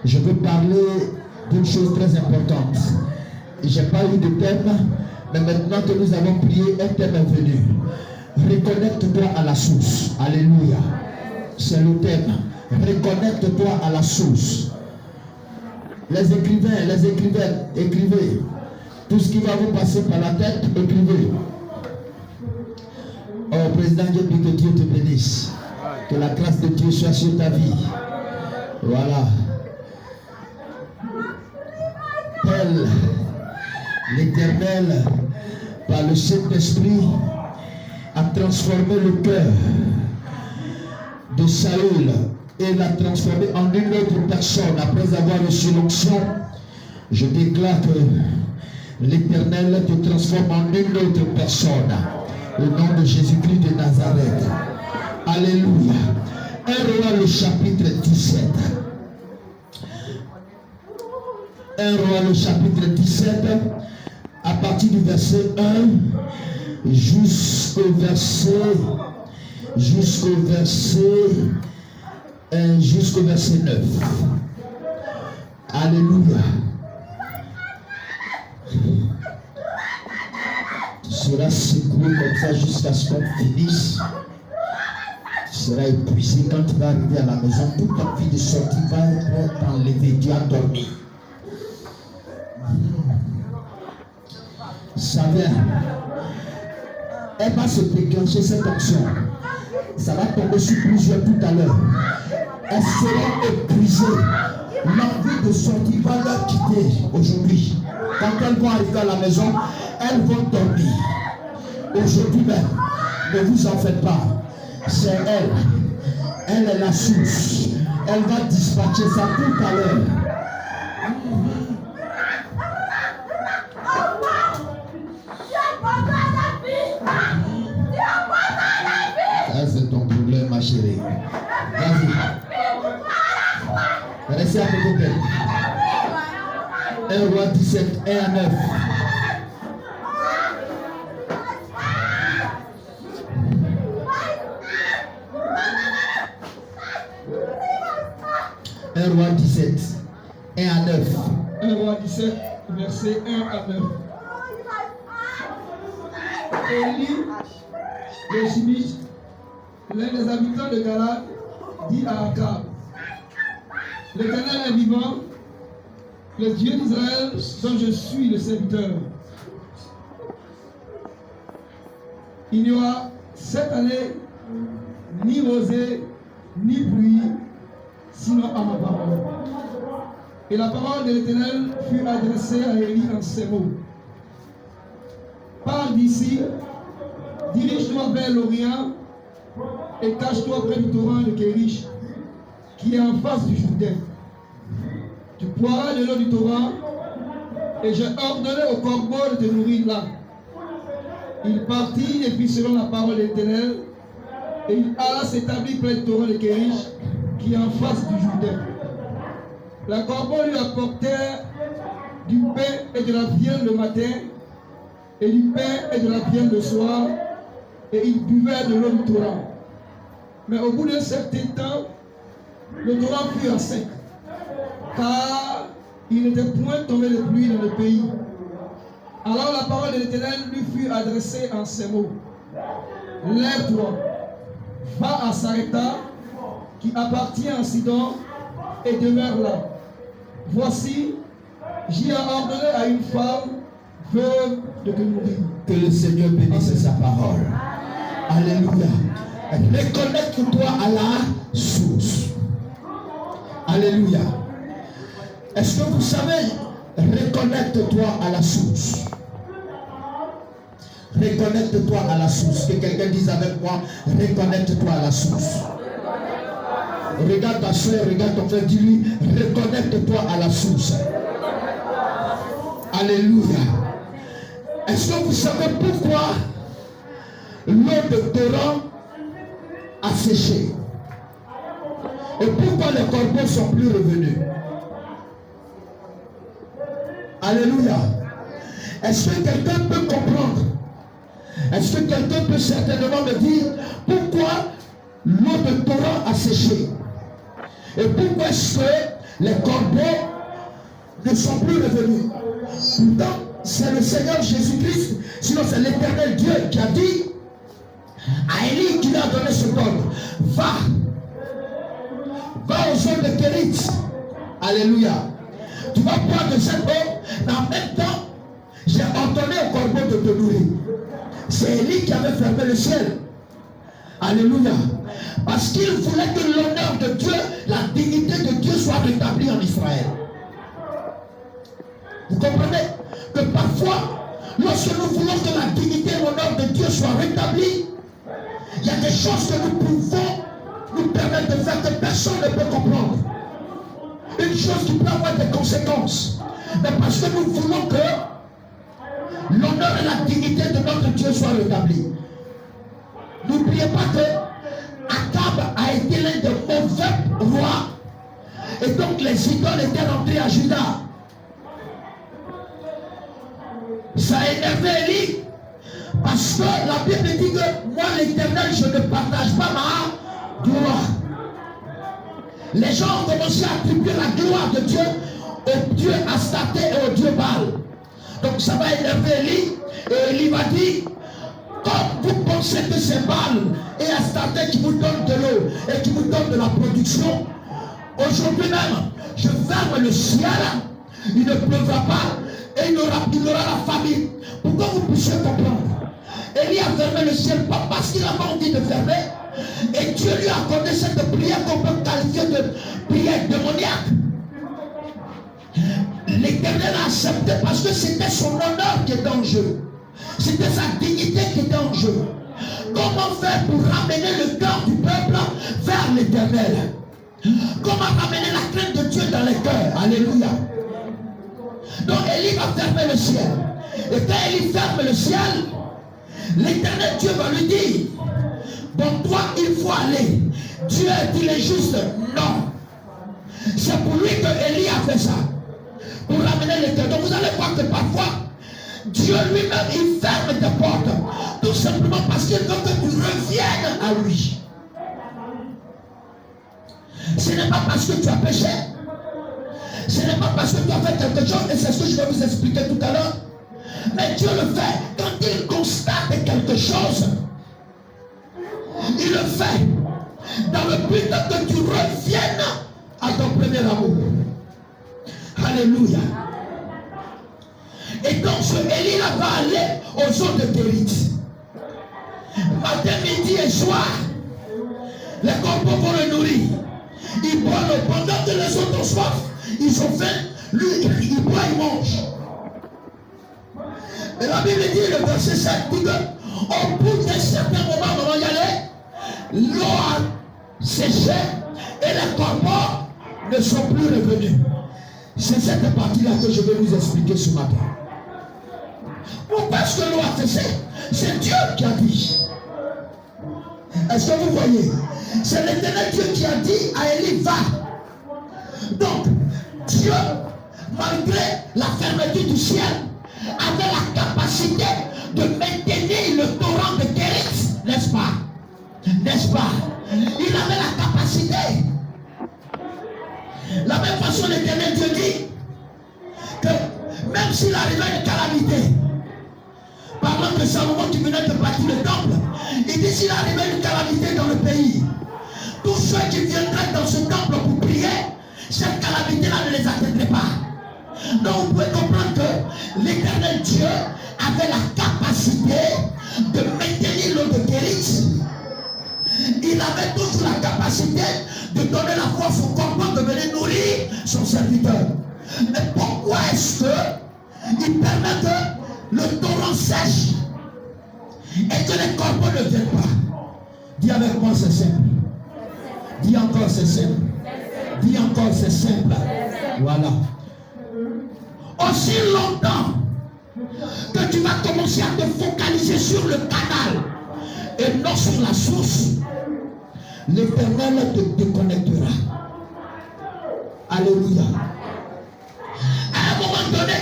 Je veux parler d'une chose très importante. Je n'ai pas eu de thème, mais maintenant que nous avons prié, un thème est venu. Reconnecte-toi à la source. Alléluia. C'est le thème. Reconnecte-toi à la source. Les écrivains, écrivez. Tout ce qui va vous passer par la tête, écrivez. Oh, Président, Dieu, que Dieu te bénisse. Que la grâce de Dieu soit sur ta vie. Voilà. Tel l'Éternel, par le Saint-Esprit, a transformé le cœur de Saül et l'a transformé en une autre personne. Après avoir reçu l'onction, je déclare que l'Éternel te transforme en une autre personne. Au nom de Jésus-Christ de Nazareth. Alléluia. 1 Roi le chapitre 17. 1 Roi le chapitre 17, à partir du verset 1 jusqu'au verset 9. Alléluia. Tu seras secoué comme ça jusqu'à ce qu'on finisse. Tu seras épuisé quand tu vas arriver à la maison. Toute ta vie de sortie va être enlevée. Tu as dormi. Ça vient. Elle va se déclencher cette action. Ça va tomber sur plusieurs tout à l'heure. Elles seront épuisées. L'envie de sortir va leur quitter aujourd'hui. Quand elles vont arriver à la maison, elles vont dormir. Aujourd'hui même, ne vous en faites pas. C'est elle. Elle est la source. Elle va dispatcher ça tout à l'heure. C'est ton problème, ma chérie. Vas-y. Restez à côté d'elle. 1 Roi 17, 1 à 9. Un Roi 17, 1 à 9. 1 Roi 17, verset 1 à 9. Élie, le Shimite, l'un des habitants de Galade, dit à Akab: L'Éternel est vivant, le Dieu d'Israël dont je suis le serviteur. Il n'y aura cette année ni rosée, ni pluie, sinon à ma parole. Et la parole de l'Éternel fut adressée à Élie en ces mots: Pars d'ici, dirige-toi vers l'Orient et cache-toi près du torrent de Kérish, qui est en face du Jourdain. Tu boiras de l'eau du torrent, et j'ai ordonné au corbeau de te nourrir là. Il partit et fit selon la parole de l'Éternel, et il alla s'établir près du torrent de Kérish, qui est en face du Jourdain. La corbeau lui apportait du pain et de la viande le matin, et du pain et de la viande le soir, et il buvait de l'eau du torrent. Mais au bout d'un certain temps, le torrent fut à sec, car il n'était point tombé de pluie dans le pays. Alors la parole de l'Éternel lui fut adressée en ces mots: Lève-toi, va à Sarepta, qui appartient à Sidon, et demeure là. Voici, j'y ai ordonné à une femme veuve de te nourrir. Que le Seigneur bénisse sa parole. Alléluia. Reconnecte-toi à la source. Alléluia. Est-ce que vous savez, reconnecte-toi à la source. Reconnecte-toi à la source. Que quelqu'un dise avec moi, reconnecte-toi à la source. Regarde ta soeur, regarde ton frère, dis-lui, reconnecte-toi à la source. Alléluia. Est-ce que vous savez pourquoi l'eau de torrent a séché? Et pourquoi les corbeaux ne sont plus revenus? Alléluia. Est-ce que quelqu'un peut comprendre? Est-ce que quelqu'un peut certainement me dire pourquoi l'eau de torrent a séché? Et pourquoi est-ce que Les corbeaux ne sont plus revenus. Pourtant, c'est le Seigneur Jésus-Christ, sinon c'est l'Éternel Dieu qui a dit à Élie, qui lui a donné ce ordre. Va aux zones de Kérit. Alléluia. Tu vas boire de cette eau, mais en même temps, j'ai ordonné au corbeau de te nourrir. C'est Élie qui avait fermé le ciel. Alléluia. Parce qu'il voulait que l'honneur de Dieu, la dignité de Dieu soit rétablie en Israël. Vous comprenez que parfois, lorsque nous voulons que la dignité et l'honneur de Dieu soient rétablis, il y a des choses que nous pouvons nous permettre de faire que personne ne peut comprendre. Une chose qui peut avoir des conséquences. Mais parce que nous voulons que l'honneur et la dignité de notre Dieu soient rétablis. N'oubliez pas que Akab a été l'un des mauvais rois. Et donc les idoles étaient rentrées à Juda. Ça a énervé Élie. Parce que la Bible dit que moi l'Éternel, je ne partage pas ma gloire. Les gens ont commencé à attribuer la gloire de Dieu au Dieu Astarté et au Dieu Baal. Donc ça va énerver Élie. Et Élie va dire, comme vous pensez que c'est Baal et Astarté qui vous donnent de l'eau et qui vous donnent de la production, aujourd'hui même, je ferme le ciel, il ne pleuvra pas et il aura la famine. Pour que vous puissiez comprendre. Élie a fermé le ciel pas parce qu'il avait envie de fermer. Et Dieu lui a accordé cette prière qu'on peut qualifier de prière démoniaque. L'Éternel a accepté parce que c'était son honneur qui était en jeu. C'était sa dignité qui était en jeu. Comment faire pour ramener le cœur du peuple vers l'Éternel? Comment ramener la crainte de Dieu dans les cœurs? Alléluia. Donc Élie va fermer le ciel. Et quand Élie ferme le ciel, l'Éternel Dieu va lui dire, bon, toi il faut aller. Dieu est-il injuste? Non. C'est pour lui que Élie a fait ça. Pour ramener les cœurs. Donc vous allez voir que parfois, Dieu lui-même, il ferme tes portes. Tout simplement parce qu'il veut que tu reviennes à lui. Ce n'est pas parce que tu as péché. Ce n'est pas parce que tu as fait quelque chose. Et c'est ce que je vais vous expliquer tout à l'heure. Mais Dieu le fait quand il constate quelque chose. Il le fait dans le but que tu reviennes à ton premier amour. Alléluia. Et donc ce Élie va aller aux eaux de Kérit. Matin, midi et soir, les corbeaux vont le nourrir. Ils boivent pendant que les autres ont soif. Ils ont faim. Lui, il boit, il mange. Et la Bible dit, le verset 7 dit qu'au bout d'un certain moment, on va y aller, l'eau a séché et les corbeaux ne sont plus revenus. C'est cette partie-là que je vais vous expliquer ce matin. Pourquoi est-ce que l'eau a séché? C'est Dieu qui a dit. Est-ce que vous voyez? C'est l'Éternel Dieu qui a dit à Élie, va. Donc, Dieu, malgré la fermeture du ciel, avait la capacité de maintenir le torrent de Kérit, n'est-ce pas? N'est-ce pas? Il avait la capacité. La même façon, l'Éternel Dieu dit que même s'il arrivait une calamité, parlant de Salomon qui venait de bâtir le temple, il dit s'il arrivait une calamité dans le pays, tous ceux qui viendraient dans ce temple pour prier, cette calamité-là ne les atteindrait pas. Donc vous pouvez comprendre que l'Éternel Dieu avait la capacité de maintenir l'eau de Kérit. Il avait toujours la capacité de donner la force au corbeau de venir nourrir son serviteur. Mais pourquoi est-ce qu'il permet que le torrent sèche et que les corbeaux ne viennent pas? Dis avec moi, c'est simple. Dis encore, c'est simple. Dis encore, c'est simple. Voilà. Aussi longtemps que tu vas commencer à te focaliser sur le canal et non sur la source, l'Éternel te déconnectera. Alléluia. À un moment donné,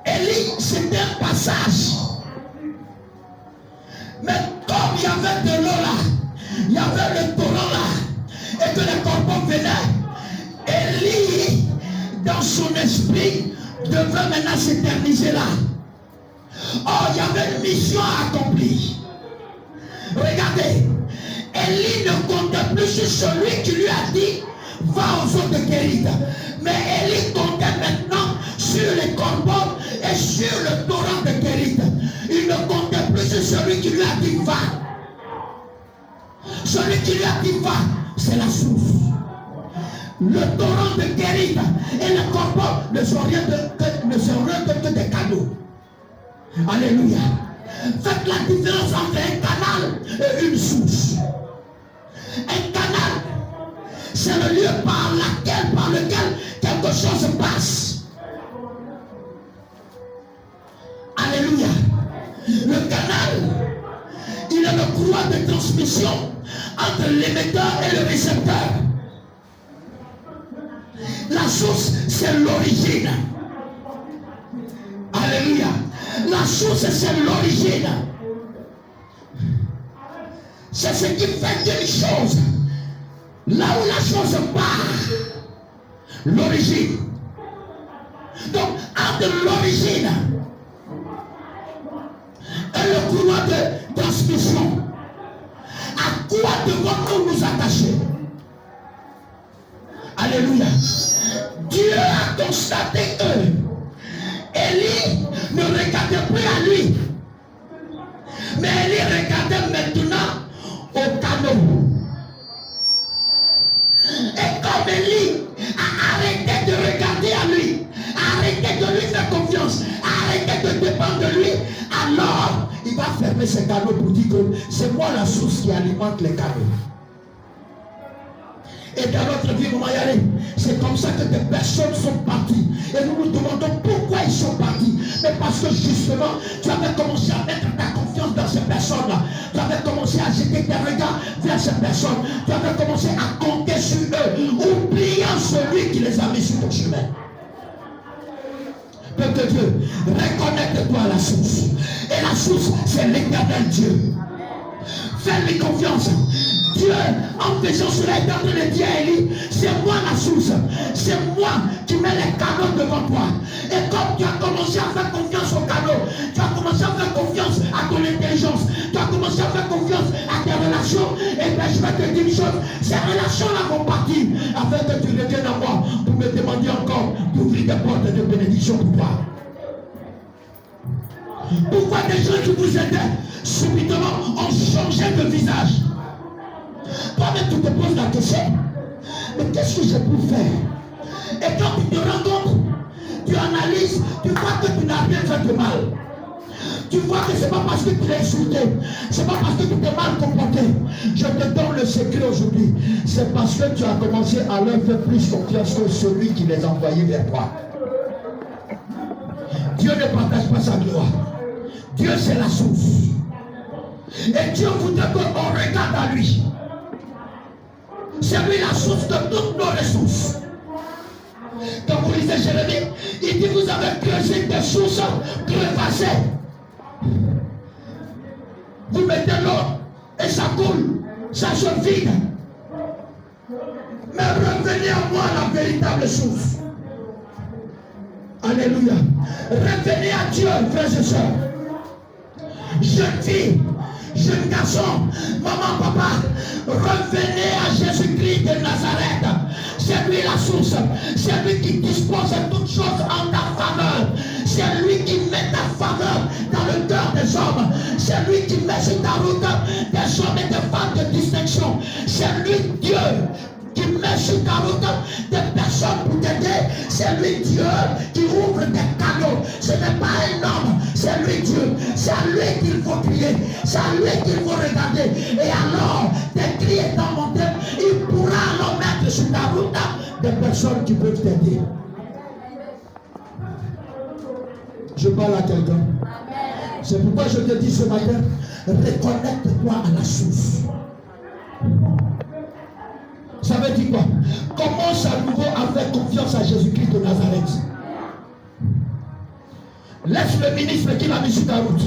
Élie, c'était un passage. Mais comme il y avait de l'eau là, il y avait le torrent là, et que les corbeaux venaient, Élie dans son esprit, devait maintenant s'éterniser là. Or, il y avait une mission à accomplir. Regardez, Élie ne comptait plus sur celui qui lui a dit va aux eaux de Kérith. Mais Élie comptait maintenant sur les corbeaux et sur le torrent de Kérith. Il ne comptait plus sur celui qui lui a dit va. Celui qui lui a dit va, c'est la source. Le torrent de Kérith et le corbeau ne sont rien que des canaux. Alléluia. Faites la différence entre un canal et une source. Un canal, c'est le lieu par lequel quelque chose passe. Alléluia. Le canal, il est le courroie de transmission entre l'émetteur et le récepteur. La source, c'est l'origine. Alléluia. La source, c'est l'origine. C'est ce qui fait d'une chose. Là où la chose part. L'origine. Donc, entre l'origine et le courroie de transmission, à quoi devons-nous nous attacher? Alléluia. Dieu a constaté que Élie ne regardait plus à lui, mais Élie regardait maintenant au canot. Et comme Élie a arrêté de regarder à lui, a arrêté de lui faire confiance, a arrêté de dépendre de lui, alors il va fermer ses canaux pour dire que c'est moi la source qui alimente les canaux. Et dans notre vie, nous allons y aller. C'est comme ça que des personnes sont parties. Et nous nous demandons pourquoi ils sont partis. Mais parce que justement, tu avais commencé à mettre ta confiance dans ces personnes-là. Tu avais commencé à jeter tes regards vers ces personnes. Tu avais commencé à compter sur eux, oubliant celui qui les a mis sur ton chemin. Peuple de Dieu, reconnecte-toi à la source. Et la source, c'est l'éternel Dieu. Fais-lui confiance. Dieu, en faisant cela, est en train de dire à Élie, c'est moi la source, c'est moi qui mets les canaux devant toi. Et comme tu as commencé à faire confiance aux canaux, tu as commencé à faire confiance à ton intelligence, tu as commencé à faire confiance à tes relations, et bien je vais te dire une chose, ces relations-là vont partir, afin que tu reviennes à moi pour me demander encore d'ouvrir des portes de bénédiction pour toi. Pourquoi des gens qui vous aidaient subitement ont changé de visage? Toi-même tu te poses la question, mais qu'est-ce que j'ai pu faire? Et quand tu te rends compte, tu analyses, tu vois que tu n'as rien fait de mal. Tu vois que ce n'est pas parce que tu l'as insulté, ce n'est pas parce que tu t'es mal comporté. Je te donne le secret aujourd'hui. C'est parce que tu as commencé à leur faire plus confiance que celui qui les a envoyés vers toi. Dieu ne partage pas sa gloire. Dieu, c'est la source. Et Dieu voudrait qu'on regarde à lui. C'est lui la source de toutes nos ressources. Quand vous lisez Jérémie, il dit vous avez creusé des sources crevassées. Vous mettez l'eau et ça coule, ça se vide. Mais revenez à moi la véritable source. Alléluia. Revenez à Dieu, frères et sœurs. Jeune fille, jeune garçon, maman, papa, revenez à Jésus-Christ de Nazareth. C'est lui la source. C'est lui qui dispose de toutes choses en ta faveur. C'est lui qui met ta faveur dans le cœur des hommes. C'est lui qui met sur ta route des hommes et des femmes de distinction. C'est lui, Dieu, qui met sur ta route des personnes pour t'aider. C'est lui Dieu qui ouvre des canaux. Ce n'est pas un homme, c'est lui Dieu. C'est à lui qu'il faut crier. C'est à lui qu'il faut regarder. Et alors, tes cris étant montés, il pourra alors mettre sur ta route des personnes qui peuvent t'aider. Je parle à quelqu'un. C'est pourquoi je te dis ce matin, reconnecte-toi à la source. Ça veut dire quoi? Commence à nouveau à faire confiance à Jésus-Christ de Nazareth. Laisse le ministre qui l'a mis sur ta route.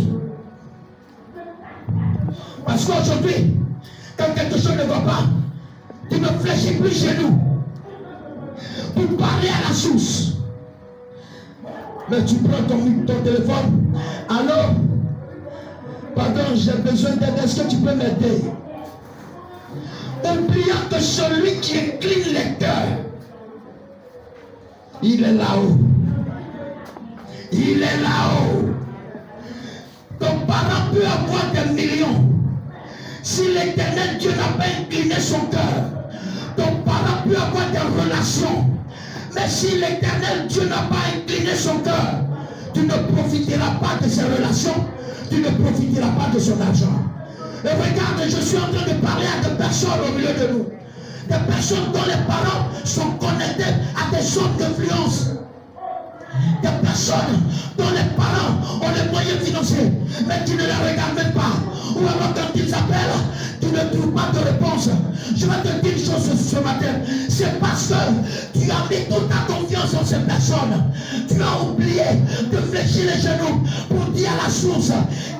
Parce qu'aujourd'hui, quand quelque chose ne va pas, tu ne fléchis plus chez nous. pour parler à la source. Mais tu prends ton téléphone. Allô? Pardon, j'ai besoin d'aide. Est-ce que tu peux m'aider? Oubliant que celui qui incline les cœurs, il est là-haut. Il est là-haut. Ton parent peut avoir des millions. Si l'Éternel Dieu n'a pas incliné son cœur, ton parent peut avoir des relations. Mais si l'Éternel Dieu n'a pas incliné son cœur, tu ne profiteras pas de ses relations, tu ne profiteras pas de son argent. Et regarde, je suis en train de parler à des personnes au milieu de nous. Des personnes dont les parents sont connectés à des zones d'influence. Des personnes dont les parents ont les moyens financiers, mais tu ne les regardes même pas. Ou alors quand ils appellent, tu ne trouves pas de réponse. Je vais te dire une chose ce matin. C'est parce que tu as mis toute ta confiance en ces personnes. Tu as oublié de fléchir les genoux pour dire à la source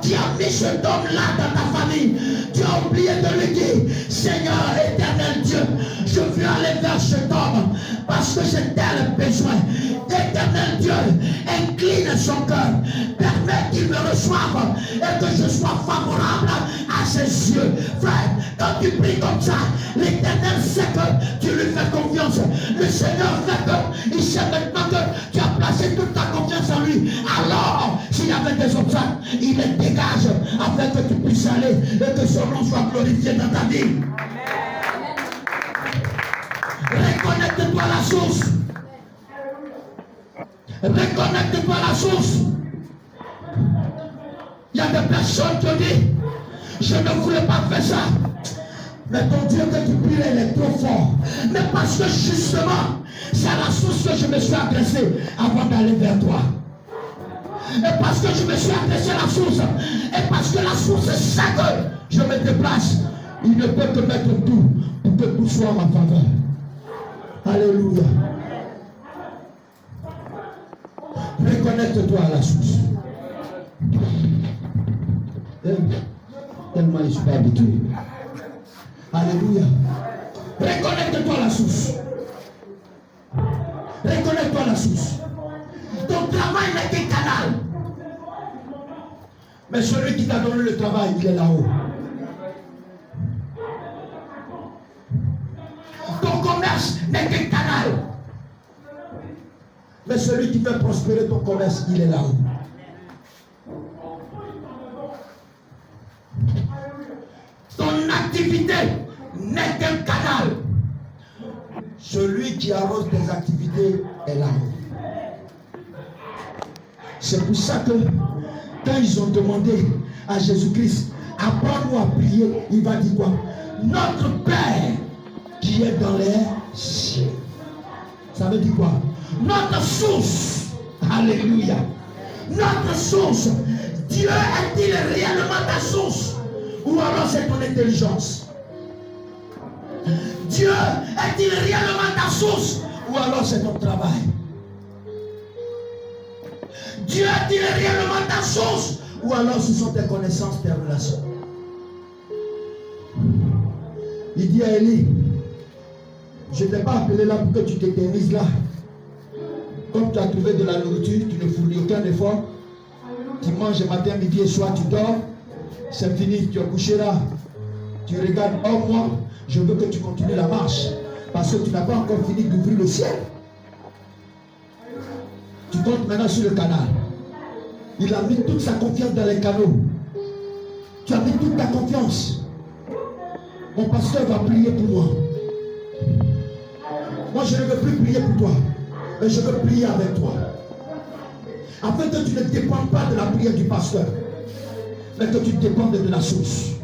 qui a mis cet homme-là dans ta famille. Tu as oublié de lui dire, Seigneur éternel Dieu, je veux aller vers cet homme parce que j'ai tel besoin. Éternel Dieu, incline son cœur, permets qu'il me reçoive et que je sois favorable à ses yeux. Frère, quand tu pries comme ça, l'Éternel sait que tu lui fais confiance. Le Seigneur fait que il sait maintenant que tu as placé toute ta confiance en lui. Alors, s'il y avait des obstacles, il les dégage afin que tu puisses aller et que son nom soit glorifié dans ta vie. Reconnecte-toi à la source. Reconnecte-toi à la source. Il y a des personnes qui ont dit, je ne voulais pas faire ça. Mais ton Dieu que tu pries, il est trop fort. Mais parce que justement, c'est à la source que je me suis adressé avant d'aller vers toi. Et parce que je me suis adressé à la source, et parce que la source sait que je me déplace, il ne peut que mettre tout pour que tout soit en ma faveur. Alléluia. Reconnecte-toi à la source. Tellement je ne suis pas habitué. Alléluia. Reconnecte-toi à la source. Reconnecte-toi à la source. Ton travail n'est qu'un canal. Mais celui qui t'a donné le travail, il est là-haut. Ton commerce n'est qu'un canal. Mais celui qui fait prospérer ton commerce, il est là-haut. Ton activité n'est qu'un canal. Celui qui arrose tes activités est là-haut. C'est pour ça que quand ils ont demandé à Jésus-Christ, apprends-nous à prier, il va dire quoi? Notre Père qui est dans les cieux. Ça veut dire quoi? Notre source. Alléluia. Notre source. Dieu est-il réellement ta source? Ou alors c'est ton intelligence? Dieu est-il réellement ta source? Ou alors c'est ton travail? Dieu est-il réellement ta source? Ou alors ce sont tes connaissances, tes relations? Il dit à Élie, je ne t'ai pas appelé là pour que tu t'éternises là. Comme tu as trouvé de la nourriture, tu ne fournis aucun effort. Tu manges matin, midi et soir, tu dors. C'est fini, tu es couché là. Tu regardes, oh moi, je veux que tu continues la marche. Parce que tu n'as pas encore fini d'ouvrir le ciel. Tu comptes maintenant sur le canal. Il a mis toute sa confiance dans les canaux. Tu as mis toute ta confiance. Mon pasteur va prier pour moi. Moi, je ne veux plus prier pour toi. Mais je veux prier avec toi. Afin que tu ne dépendes pas de la prière du pasteur. Mais que tu dépendes de la source.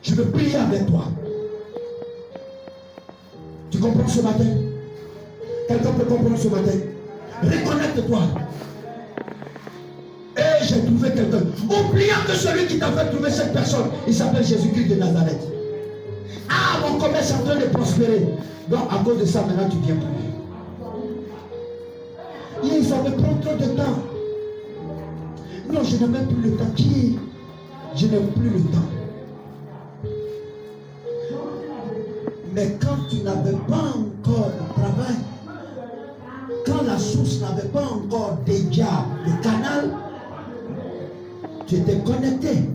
Je veux prier avec toi. Tu comprends ce matin? Quelqu'un peut comprendre ce matin? Reconnecte-toi. Et j'ai trouvé quelqu'un. Oubliant que celui qui t'a fait trouver cette personne, il s'appelle Jésus-Christ de Nazareth. Ah, mon commerce est en train de prospérer. Donc, à cause de ça, maintenant, tu viens prier. Et ça me prend trop de temps. Non, je n'ai même plus le temps. Je n'ai plus le temps. Mais quand tu n'avais pas encore le travail, quand la source n'avait pas encore déjà le canal, tu étais connecté.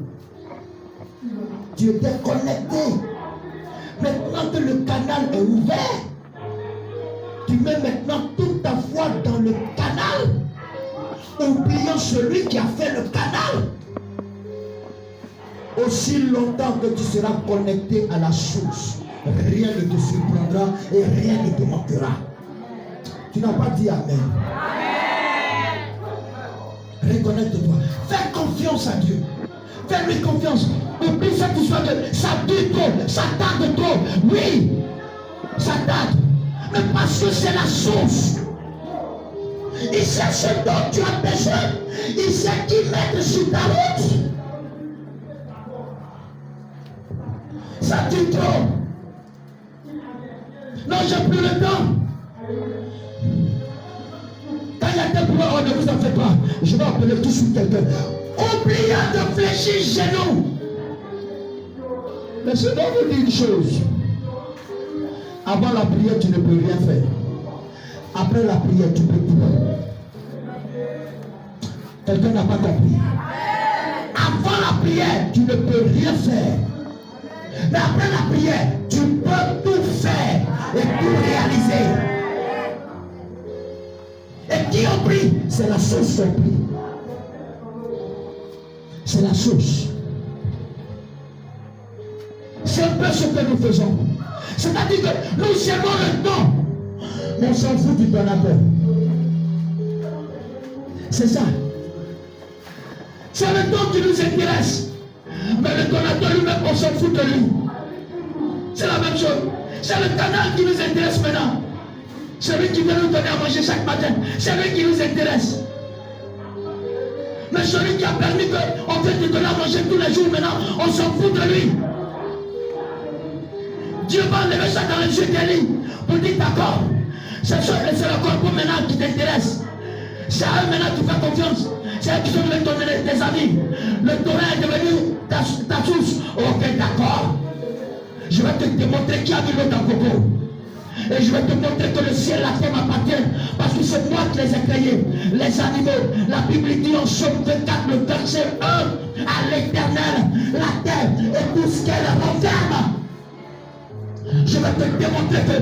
Tu étais connecté. Maintenant que le canal est ouvert, tu mets maintenant toute ta foi dans le canal, oubliant celui qui a fait le canal. Aussi longtemps que tu seras connecté à la source, rien ne te surprendra et rien ne te manquera. Tu n'as pas dit Amen. Reconnecte-toi. Fais confiance à Dieu. Fais-lui confiance. Oublie cette histoire de ça dure trop, ça tarde trop. Oui, ça tarde. Mais parce que c'est la source. Il sait ce dont tu as besoin. Il sait qui mettre sur ta route. Ça dure trop. Non, j'ai plus le temps. Quand il y a des pouvoirs, oh, ne vous en faites pas. Je vais appeler tout de suite quelqu'un. Oubliez de fléchir genoux. Mais je dois vous dire une chose. Avant la prière, tu ne peux rien faire. Après la prière, tu peux tout. Quelqu'un n'a pas compris. Avant la prière, tu ne peux rien faire. Mais après la prière, tu peux tout faire et tout réaliser. Et qui ont pris? C'est la source qui a pris. C'est la source. C'est un peu ce que nous faisons. C'est-à-dire que nous servons le don, mais on s'en fout du donateur. C'est ça. C'est le don qui nous intéresse. Mais le donateur lui-même, on s'en fout de lui. C'est la même chose. C'est le canal qui nous intéresse maintenant. Celui qui veut nous donner à manger chaque matin. C'est lui qui nous intéresse. Mais celui qui a permis qu'on veut te donner à manger tous les jours maintenant, on s'en fout de lui. Dieu va enlever ça dans les yeux d'Élie pour dire d'accord. C'est le corps maintenant qui t'intéresse. C'est à eux maintenant que tu fais confiance. C'est eux qui sont devenus tes amis. Le torrent est devenu ta source. Ok, d'accord. Je vais te démontrer qui a mis l'eau dans Coco. Et je vais te montrer que le ciel et la terre m'appartiennent. Parce que c'est moi qui les ai créés. Les animaux. La Bible dit en Somme 24, le verset 1, à l'éternel, la terre et tout ce qu'elle renferme. Je vais te démontrer que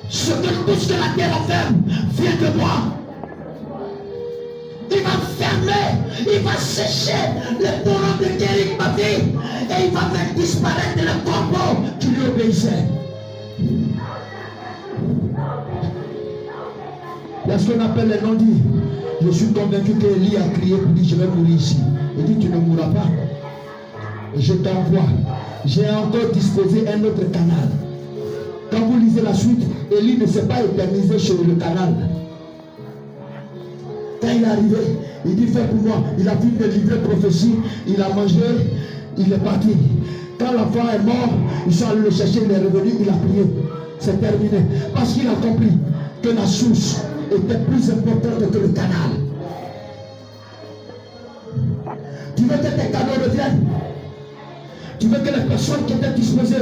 tout ce que la terre enferme vient de moi. Il va fermer, il va sécher le torrent de Kérik ma vie et il va faire disparaître le corbeau qui lui obéissait. Il y a ce qu'on appelle les non-dits. Je suis convaincu qu'Élie a crié pour dire je vais mourir ici. Il dit tu ne mourras pas. Et je t'envoie. J'ai encore disposé un autre canal. Quand vous lisez la suite, Élie ne s'est pas éternisé sur le canal. Quand il est arrivé, il dit fais pour moi. Il a fini de livrer prophétie, il a mangé, il est parti. Quand l'enfant est mort, ils sont allés le chercher, il est revenu, il a prié. C'est terminé. Parce qu'il a compris que la source était plus importante que le canal. Tu veux que tes canaux reviennent? Tu veux que les personnes qui étaient disposées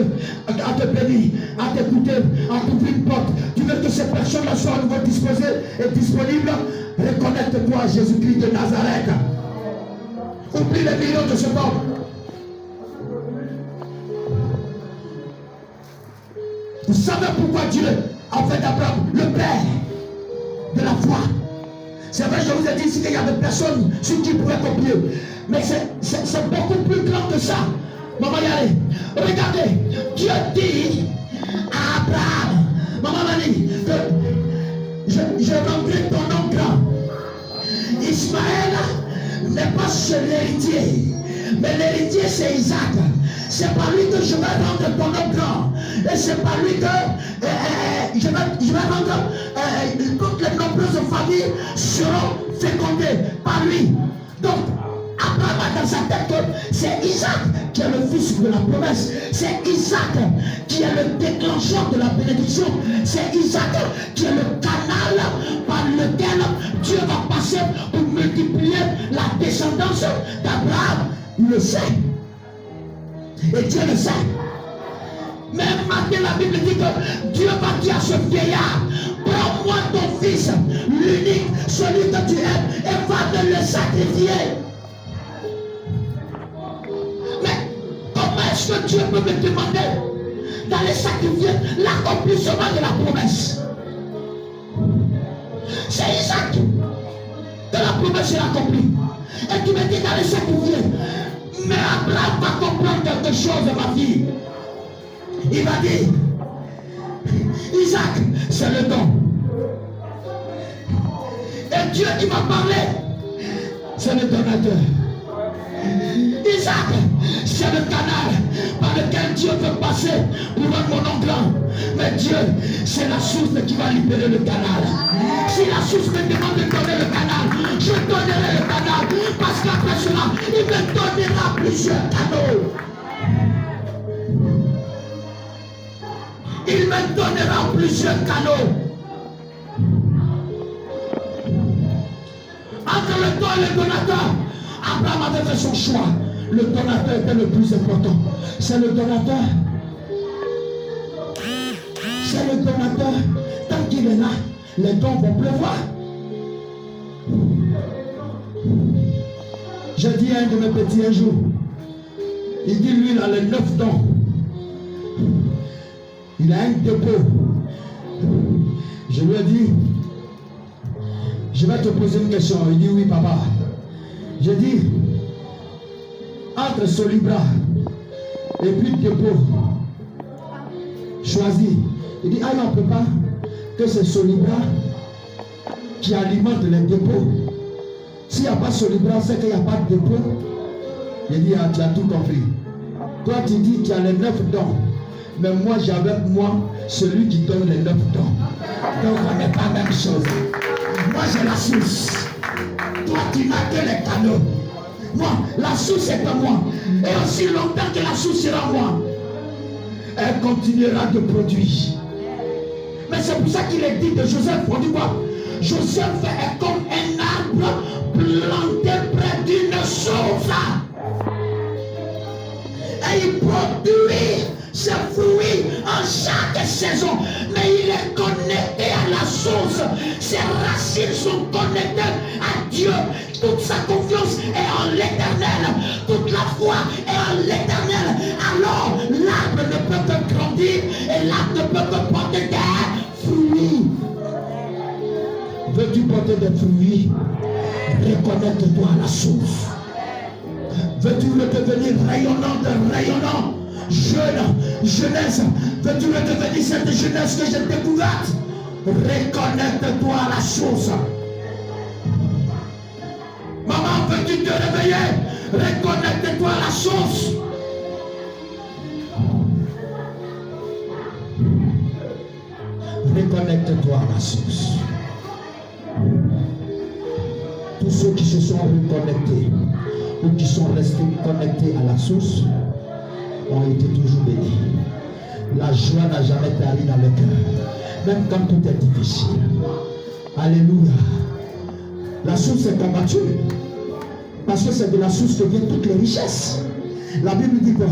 à te bénir, à t'écouter, à t'ouvrir une porte, tu veux que ces personnes-là soient à nouveau disposées et disponibles? Reconnecte-toi à Jésus-Christ de Nazareth. Oublie les millions de ce monde. Vous savez pourquoi Dieu a fait d'Abraham le père de la foi? C'est vrai, je vous ai dit ici qu'il y a des personnes sur qui pourraient copier. Mais c'est beaucoup plus grand que ça. Maman, y allez. Regardez, Dieu dit à Abraham, maman m'a dit que je rendrai ton nom grand. Ismaël n'est pas seul l'héritier, mais l'héritier c'est Isaac. C'est par lui que je vais rendre ton nom grand. Et c'est par lui que je vais rendre toutes les nombreuses familles seront fécondées par lui. Donc, Abraham a dans sa tête que c'est Isaac qui est le fils de la promesse. C'est Isaac qui est le déclencheur de la bénédiction. C'est Isaac qui est le canal par lequel Dieu va passer pour multiplier la descendance d'Abraham. Il le sait. Et Dieu le sait. Même matin, la Bible dit que Dieu va dire à ce vieillard, prends-moi ton fils, l'unique, celui que tu aimes, et va me le sacrifier. Mais comment est-ce que Dieu peut me demander d'aller sacrifier l'accomplissement de la promesse? C'est Isaac que la promesse est accomplie. Et tu me dis d'aller sacrifier. Mais Abraham va comprendre quelque chose, ma fille. Il va dire, Isaac, c'est le don. Et Dieu qui m'a parlé, c'est le donateur. Isaac, c'est le canal par lequel Dieu peut passer pour rendre mon oncle. Mais Dieu, c'est la source qui va libérer le canal. Si la source me demande de donner le canal, je donnerai le canal. Parce qu'après cela, il me donnera plusieurs canaux. Il me donnera plusieurs canaux. Entre le don et le donateur, Abraham avait fait son choix. Le donateur était le plus important. C'est le donateur. C'est le donateur. Tant qu'il est là, les dons vont pleuvoir. J'ai dit à un de mes petits un jour, il dit lui il a les 9 dons. Il a un dépôt. Je lui ai dit, je vais te poser une question. Il dit oui papa. J'ai dit, entre Solibra et puis dépôt, choisis. Il dit, ah non, on ne peut pas que c'est Solibra qui alimente les dépôts. S'il n'y a pas Solibra, c'est qu'il n'y a pas de dépôt. Il dit, ah, tu as tout compris. Toi, tu dis qu'il y a les 9 dons. Mais moi, j'ai avec moi celui qui donne les 9 dons. Donc, on n'est pas la même chose. Moi, j'ai la source. Toi, tu n'as que les canaux. Moi, la source est à moi. Et aussi longtemps que la source sera moi, elle continuera de produire. Mais c'est pour ça qu'il est dit de Joseph, on dit quoi? Joseph est comme un arbre planté près d'une source. Et il produit ses fruits en chaque saison. Mais il est connecté à la source. Ses racines sont connectées à Dieu. Toute sa confiance est en l'éternel. Toute la foi est en l'éternel. Alors l'arbre ne peut que grandir et l'arbre ne peut que porter des fruits. Veux-tu porter des fruits? Reconnecte-toi à la source. Veux-tu redevenir rayonnant, jeunesse? Veux-tu redevenir cette jeunesse que j'ai découverte? Reconnecte-toi à la source. Maman, veux-tu te réveiller? Reconnecte-toi à la source. Reconnecte-toi à la source. Tous ceux qui se sont reconnectés ou qui sont restés connectés à la source ont été toujours bénis. La joie n'a jamais tari dans le cœur, même quand tout est difficile. Alléluia. La source est combattue parce que c'est de la source que viennent toutes les richesses. La Bible dit quoi?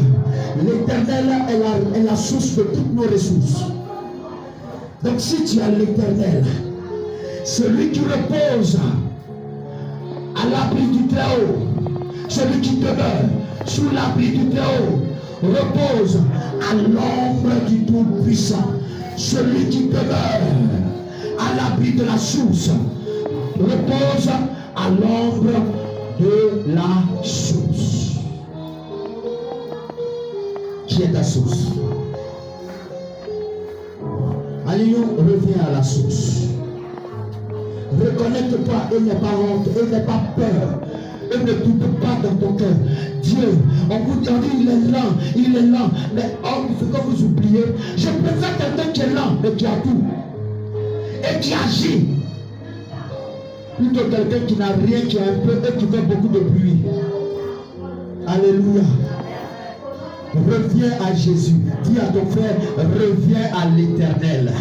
L'éternel est la source de toutes nos ressources. Donc si tu as l'éternel, celui qui repose à l'abri du Très-Haut, celui qui demeure sous l'abri du Très-Haut, repose à l'ombre du Tout-Puissant. Celui qui demeure à l'abri de la source, repose à l'ombre de la source. Qui est ta source? Alléluia, reviens à la source. Reconnecte-toi et n'aie pas honte, et n'aie pas peur. Et ne doute pas dans ton cœur. Dieu, on vous dit il est lent. Mais il faut que vous oubliez. Je préfère quelqu'un qui est lent, mais qui a tout. Et qui agit. Plutôt quelqu'un qui n'a rien, qui a un peu et qui fait beaucoup de bruit. Alléluia. Reviens à Jésus. Dis à ton frère, reviens à l'Éternel.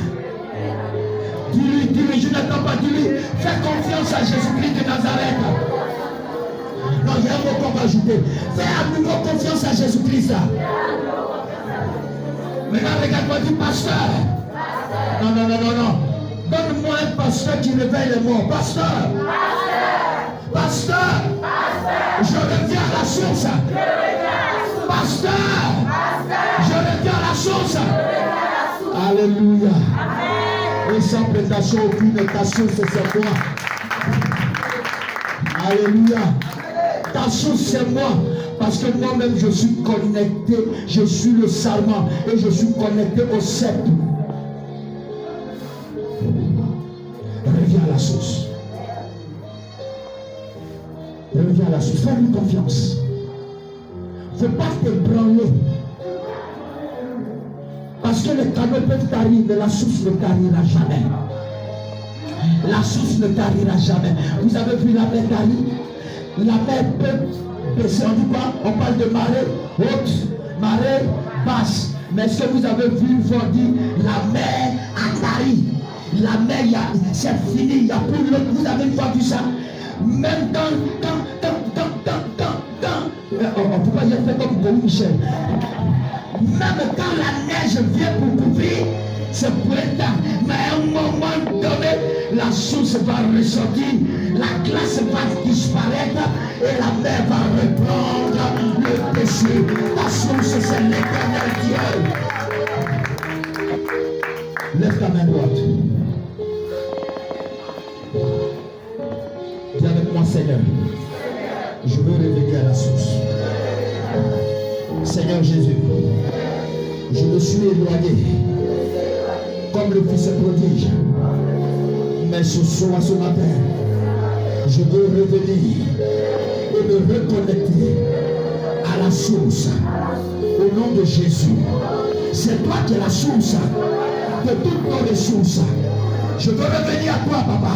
Dis-lui, je n'attends pas, dis-lui, fais confiance à Jésus-Christ de Nazareth. Non, il y a un mot qu'on va ajouter. Fais à nouveau confiance à Jésus-Christ. Maintenant, regarde-moi, dis pasteur. Non, non, non, non, non. Donne-moi un pasteur qui réveille les morts. Pasteur. Pasteur. Je reviens à la source. Pasteur. Je reviens à la source. Alléluia. Et sans prétention, aucune ta source, c'est moi. Alléluia. Ta source, c'est moi. Parce que moi-même, je suis connecté. Je suis le sarment. Et je suis connecté au sceptre. Reviens à la source. Reviens à la source. Fais-lui confiance. Il ne faut pas te branler. Parce que les canaux peuvent tarir, mais la source ne tarira jamais. La source ne tarira jamais. Vous avez vu la mer tarir? La mer peut baisser. On dit quoi? On parle de marée haute, marée basse. Mais est-ce que vous avez vu, vous dit, la mer a tari? La mer, c'est fini, il n'y a plus l'autre. Vous avez vu ça? Même quand on ne peut pas dire fait comme Paul Michel. Même quand la neige vient pour couvrir, c'est printemps. Mais à un moment donné, la source va ressortir, la glace va disparaître et la mer va reprendre le dessus. La source, c'est l'Éternel Dieu. Lève ta main droite. Dis avec moi, Seigneur, je veux revenir à la source. Seigneur Jésus, je me suis éloigné comme le fils prodige. Mais ce soir, ce matin, je veux revenir et me reconnecter à la source. Au nom de Jésus, c'est toi qui es la source de toutes nos ressources. Je veux revenir à toi, papa.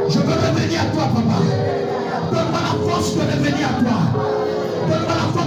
Je veux revenir à toi, papa. Donne-moi la force de revenir à toi. Donne-moi la force.